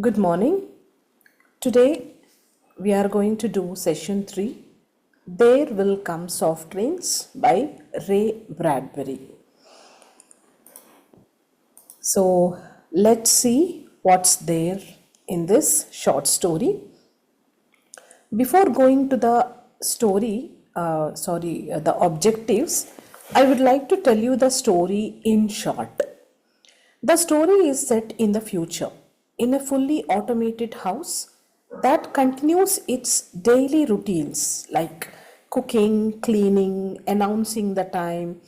Good morning. Today we are going to do session 3. There Will Come Soft Rains by Ray Bradbury. So let's see what's there in this short story. Before going to the the objectives, I would like to tell you the story in short. The story is set in the future, in a fully automated house that continues its daily routines like cooking, cleaning, announcing the time.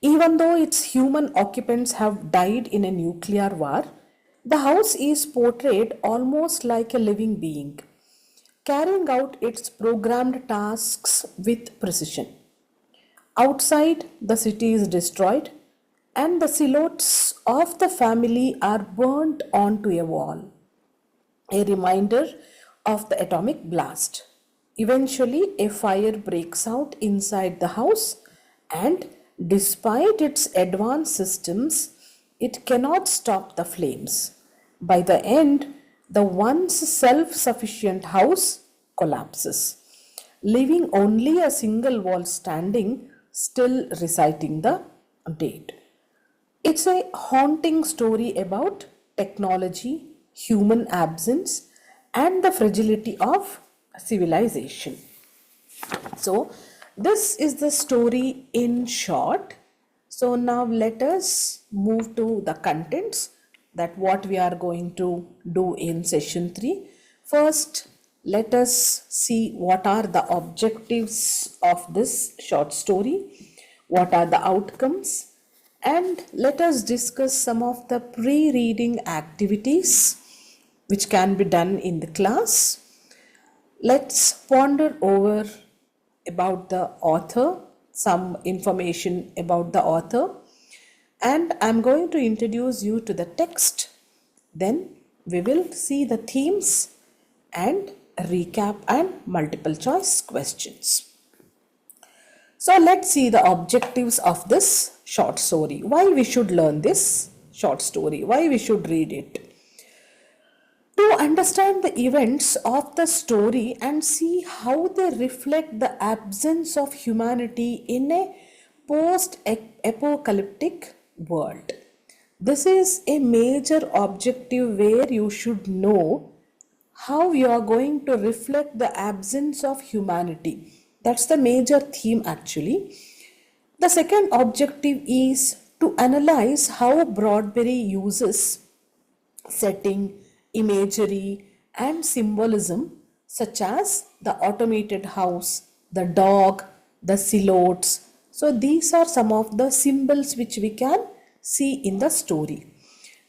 Even though its human occupants have died in a nuclear war, the house is portrayed almost like a living being, carrying out its programmed tasks with precision. Outside, the city is destroyed, and the silhouettes of the family are burnt onto a wall, a reminder of the atomic blast. Eventually, a fire breaks out inside the house, and despite its advanced systems, it cannot stop the flames. By the end, the once self sufficient house collapses, leaving only a single wall standing, still reciting the date. It's a haunting story about technology, human absence, and the fragility of civilization. So, this is the story in short. So, now let us move to the contents, that what we are going to do in session 3. First, let us see what are the objectives of this short story, what are the outcomes, and let us discuss some of the pre-reading activities which can be done in the class. Let's ponder over about the author, some information about the author, and I'm going to introduce you to the text. Then we will see the themes and recap and multiple choice questions. So let's see the objectives of this short story. Why we should learn this short story, why we should read it. To understand the events of the story and see how they reflect the absence of humanity in a post apocalyptic world. This is a major objective where you should know how you are going to reflect the absence of humanity. That's the major theme actually. The second objective is to analyze how Bradbury uses setting, imagery, and symbolism such as the automated house, the dog, the silhouettes. So, these are some of the symbols which we can see in the story.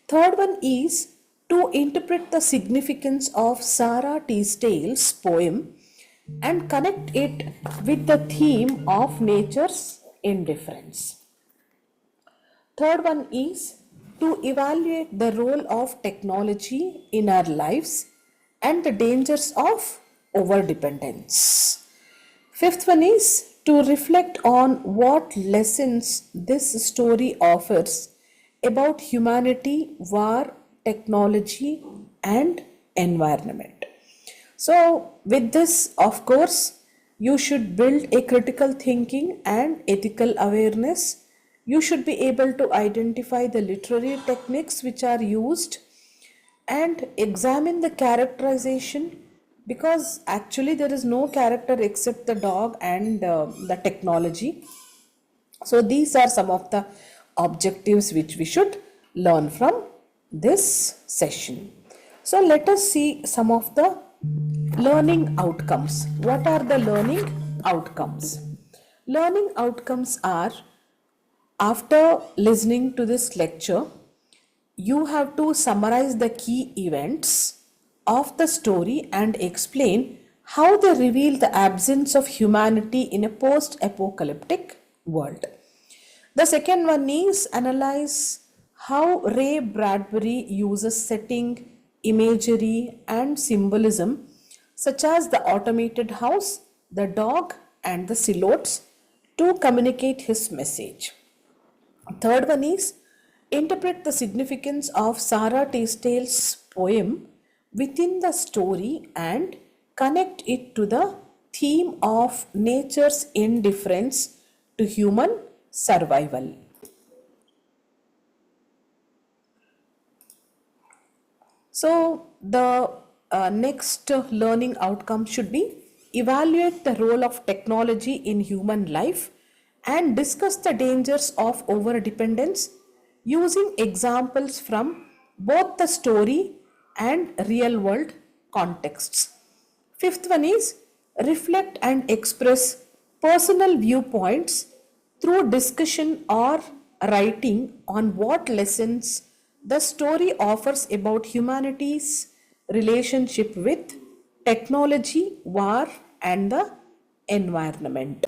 Third one is to interpret the significance of Sarah Teasdale's poem and connect it with the theme of nature's indifference. Third one is to evaluate the role of technology in our lives and the dangers of overdependence. Fifth one is to reflect on what lessons this story offers about humanity, war, technology, and environment. So, with this, of course, you should build a critical thinking and ethical awareness. You should be able to identify the literary techniques which are used and examine the characterization, because actually there is no character except the dog and the technology. So, these are some of the objectives which we should learn from this session. So, let us see some of the learning outcomes. What are the learning outcomes? Learning outcomes are, after listening to this lecture, you have to summarize the key events of the story and explain how they reveal the absence of humanity in a post apocalyptic world. The second one is analyze how Ray Bradbury uses setting, imagery, and symbolism, such as the automated house, the dog, and the silhouettes, to communicate his message. Third one is interpret the significance of Sarah Teasdale's poem within the story and connect it to the theme of nature's indifference to human survival. So, the next learning outcome should be evaluate the role of technology in human life and discuss the dangers of over dependence using examples from both the story and real world contexts. Fifth one is reflect and express personal viewpoints through discussion or writing on what lessons the story offers about humanity's relationship with technology, war, and the environment.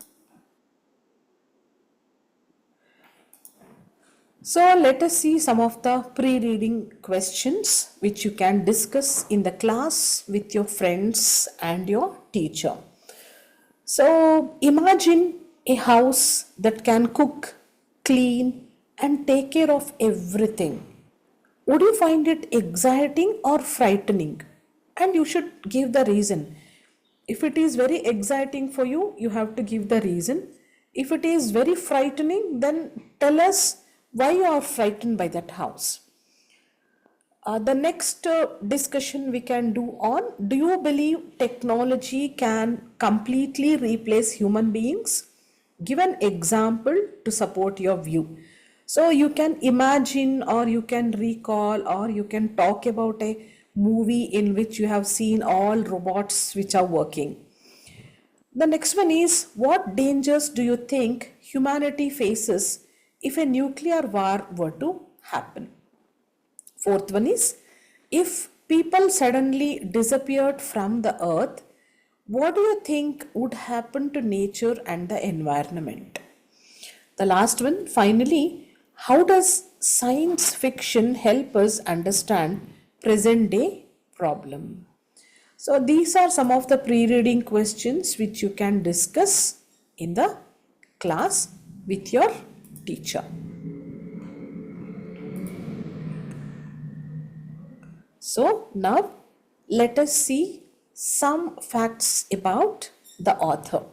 So let us see some of the pre-reading questions which you can discuss in the class with your friends and your teacher. So imagine a house that can cook, clean, and take care of everything. Would you find it exciting or frightening? And you should give the reason. If it is very exciting for you, you have to give the reason. If it is very frightening, then tell us why you are frightened by that house. The next discussion we can do on, do you believe technology can completely replace human beings? Give an example to support your view. So you can imagine or you can recall or you can talk about a movie in which you have seen all robots which are working. The next one is, what dangers do you think humanity faces if a nuclear war were to happen? Fourth one is, if people suddenly disappeared from the earth, what do you think would happen to nature and the environment? The last one, finally, how does science fiction help us understand present day problem? So these are some of the pre-reading questions which you can discuss in the class with your teacher. So now let us see some facts about the author.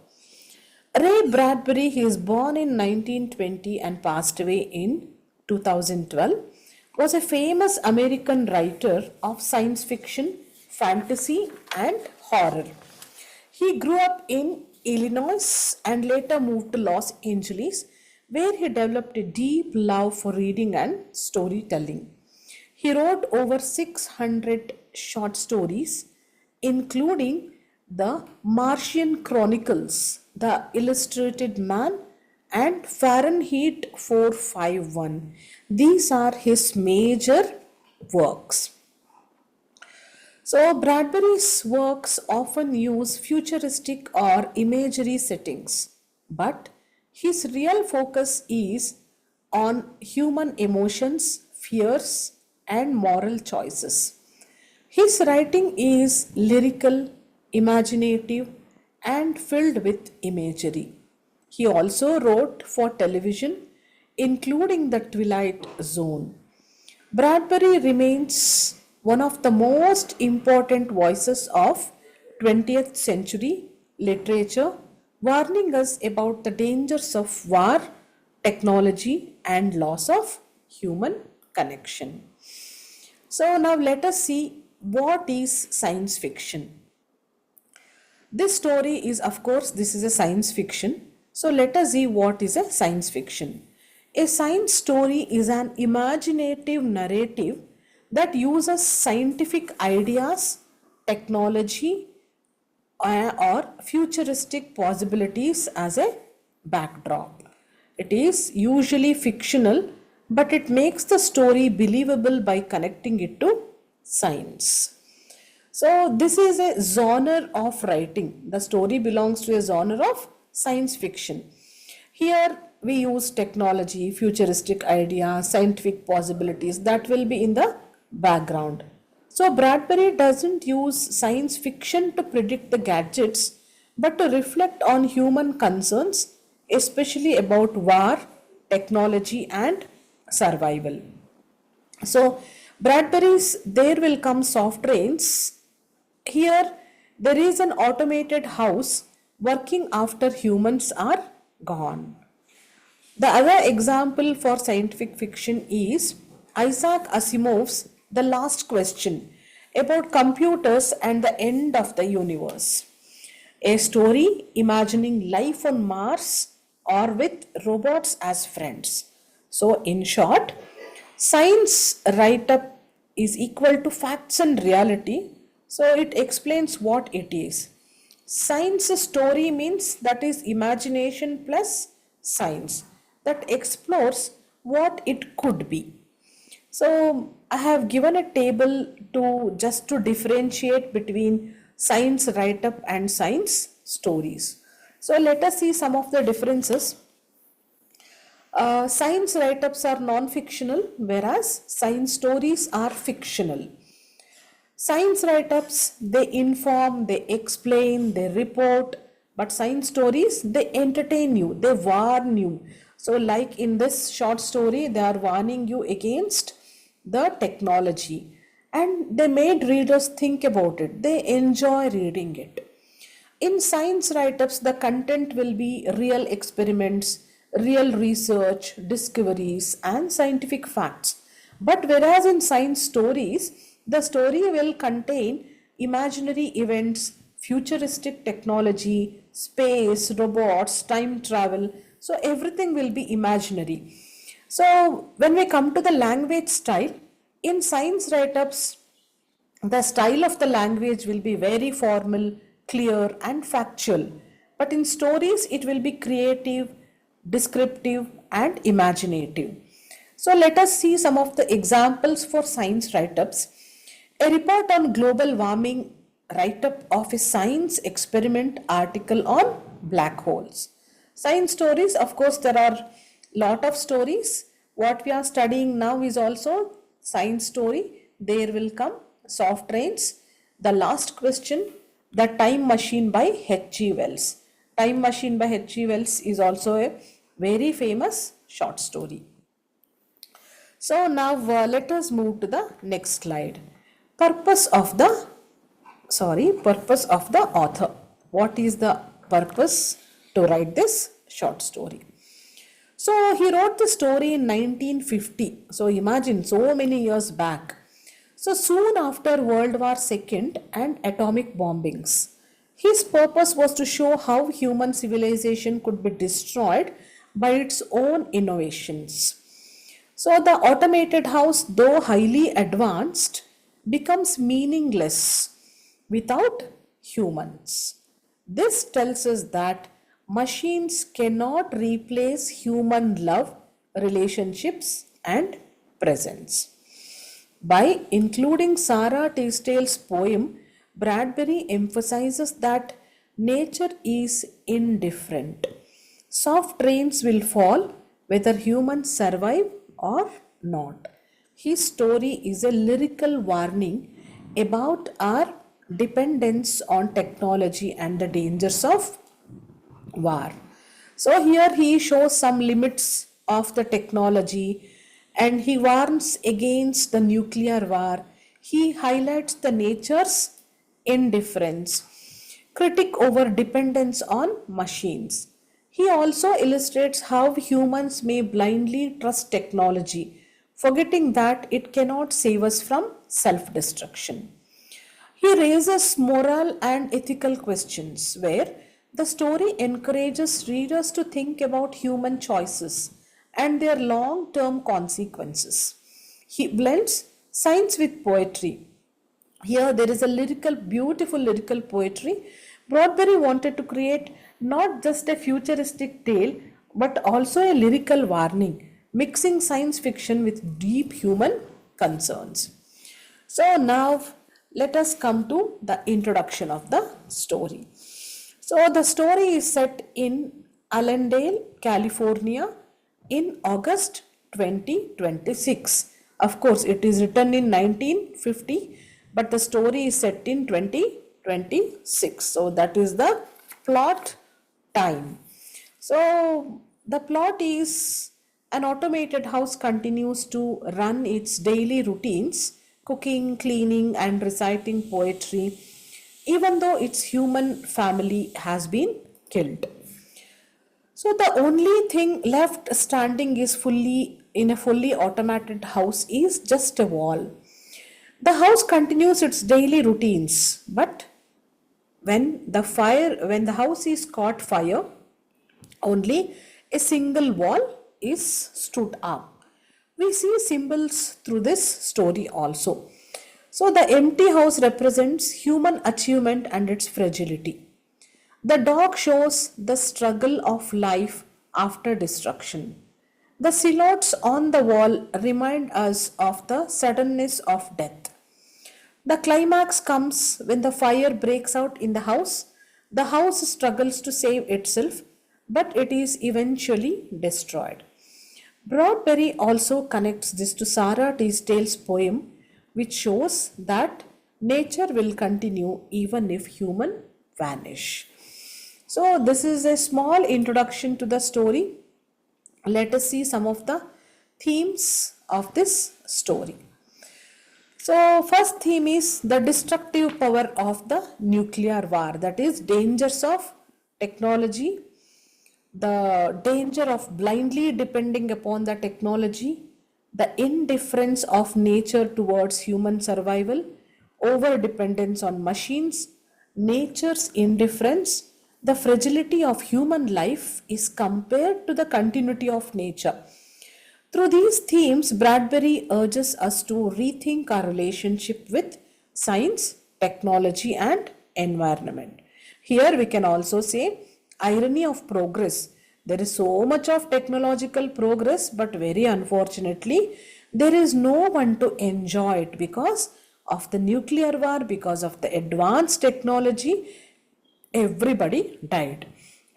Ray Bradbury, he is born in 1920 and passed away in 2012, was a famous American writer of science fiction, fantasy, and horror. He grew up in Illinois and later moved to Los Angeles, where he developed a deep love for reading and storytelling. He wrote over 600 short stories, including the Martian Chronicles, The Illustrated Man, and Fahrenheit 451. These are his major works. So, Bradbury's works often use futuristic or imagery settings, but his real focus is on human emotions, fears, and moral choices. His writing is lyrical, imaginative, and filled with imagery. He also wrote for television, including The Twilight Zone. Bradbury remains one of the most important voices of 20th century literature, warning us about the dangers of war, technology, and loss of human connection. So now let us see what is science fiction. This story is, of course, this is a science fiction. So let us see what is a science fiction. A science story is an imaginative narrative that uses scientific ideas, technology, or futuristic possibilities as a backdrop. It is usually fictional, but it makes the story believable by connecting it to science. So, this is a genre of writing. The story belongs to a genre of science fiction. Here we use technology, futuristic ideas, scientific possibilities that will be in the background. So, Bradbury doesn't use science fiction to predict the gadgets but to reflect on human concerns, especially about war, technology, and survival. So, Bradbury's There Will Come Soft Rains. Here, there is an automated house working after humans are gone. The other example for scientific fiction is Isaac Asimov's The Last Question about computers and the end of the universe. A story imagining life on Mars or with robots as friends. So, in short, science write up is equal to facts and reality. So, it explains what it is. Science story means that is imagination plus science that explores what it could be. So I have given a table to just to differentiate between science write up and science stories. So let us see some of the differences. Science write ups are non fictional, whereas science stories are fictional. Science write ups, they inform, they explain, they report, but science stories, they entertain you, they warn you. So, like in this short story, they are warning you against the technology and they made readers think about it, they enjoy reading it. In science write ups, the content will be real experiments, real research, discoveries, and scientific facts. But whereas in science stories, the story will contain imaginary events, futuristic technology, space, robots, time travel. So everything will be imaginary. So when we come to the language style, in science write ups, the style of the language will be very formal, clear, and factual. But in stories, it will be creative, descriptive, and imaginative. So let us see some of the examples for science write ups. A report on global warming write up of a science experiment article on black holes. Science stories, of course, there are lot of stories. What we are studying now is also science story. There will come soft rains. The last question, the time machine by H.G. Wells. Time machine by H.G. Wells is also a very famous short story. So now let us move to the next slide. Purpose of the author. What is the purpose to write this short story? So he wrote the story in 1950. So imagine so many years back. So soon after World War II and atomic bombings, his purpose was to show how human civilization could be destroyed by its own innovations. So the automated house, though highly advanced, becomes meaningless without humans. This tells us that machines cannot replace human love, relationships, and presence. By including Sarah Teasdale's poem, Bradbury emphasizes that nature is indifferent. Soft rains will fall whether humans survive or not. His story is a lyrical warning about our dependence on technology and the dangers of war. So here he shows some limits of the technology and he warns against the nuclear war. He highlights the nature's indifference, critic over dependence on machines. He also illustrates how humans may blindly trust technology, forgetting that it cannot save us from self destruction. He raises moral and ethical questions where the story encourages readers to think about human choices and their long term consequences. He blends science with poetry. Here there is a beautiful lyrical poetry. Bradbury wanted to create not just a futuristic tale but also a lyrical warning, mixing science fiction with deep human concerns. So now let us come to the introduction of the story. So the story is set in Allendale, California in August 2026. Of course, it is written in 1950, but the story is set in 2026. So that is the plot time. So the plot is An automated house continues to run its daily routines, cooking, cleaning, and reciting poetry, even though its human family has been killed. So the only thing left standing is fully in a fully automated house is just a wall. The house continues its daily routines, but when the house is caught fire, only a single wall is stood up. We see symbols through this story also. So the empty house represents human achievement and its fragility. The dog shows the struggle of life after destruction. The silhouettes on the wall remind us of the suddenness of death. The climax comes when the fire breaks out in the house. The house struggles to save itself, but it is eventually destroyed. Bradbury also connects this to Sarah Teasdale's poem, which shows that nature will continue even if human vanish. So, this is a small introduction to the story. Let us see some of the themes of this story. So, first theme is the destructive power of the nuclear war, that is, dangers of technology, the danger of blindly depending upon the technology, the indifference of nature towards human survival, over dependence on machines, nature's indifference, the fragility of human life is compared to the continuity of nature. Through these themes, Bradbury urges us to rethink our relationship with science, technology, and environment. Here we can also say irony of progress. There is so much of technological progress, but very unfortunately, there is no one to enjoy it because of the nuclear war, because of the advanced technology, everybody died.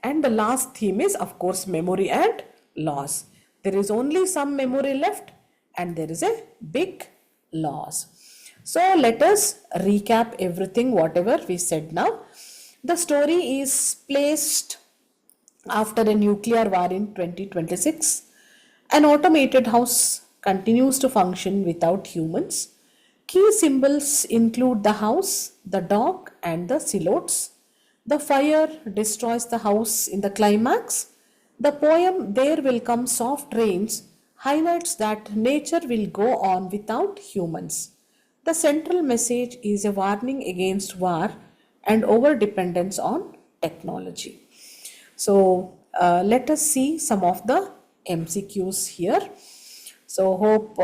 And the last theme is, of course, memory and loss. There is only some memory left, and there is a big loss. So, let us recap everything, whatever we said now. The story is placed after a nuclear war in 2026. An automated house continues to function without humans. Key symbols include the house, the dog, and the silhouettes. The fire destroys the house in the climax. The poem There Will Come Soft Rains highlights that nature will go on without humans. The central message is a warning against war and over dependence on technology. So let us see some of the MCQs here. So hope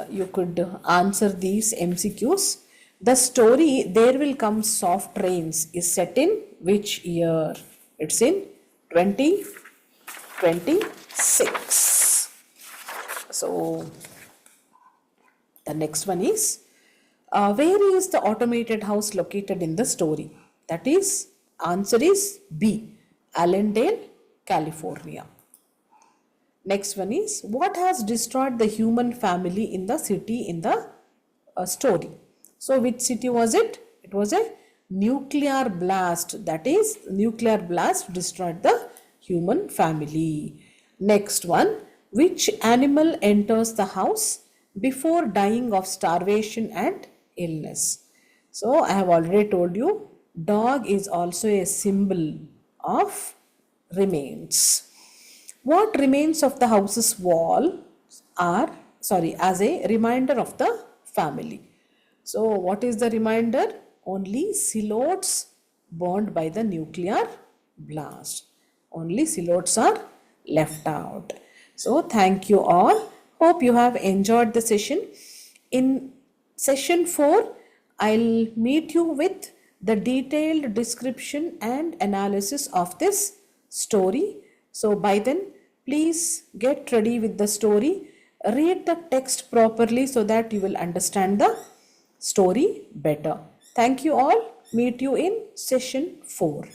you could answer these MCQs. The story There Will Come Soft Rains is set in which year? It's in 2026. So the next one is where is the automated house located in the story? That is, answer is B, Allendale, California. Next one is what has destroyed the human family in the city in the story? So which city was it? It was a nuclear blast. That is, nuclear blast destroyed the human family. Next one, which animal enters the house before dying of starvation and illness? So I have already told you, dog is also a symbol of remains. What remains of the house's wall are, as a reminder of the family. So what is the reminder? Only silhouettes burned by the nuclear blast. Only silhouettes are left out. So thank you all. Hope you have enjoyed the session. In session 4, I'll meet you with the detailed description and analysis of this story. So by then, please get ready with the story. Read the text properly so that you will understand the story better. Thank you all. Meet you in session 4.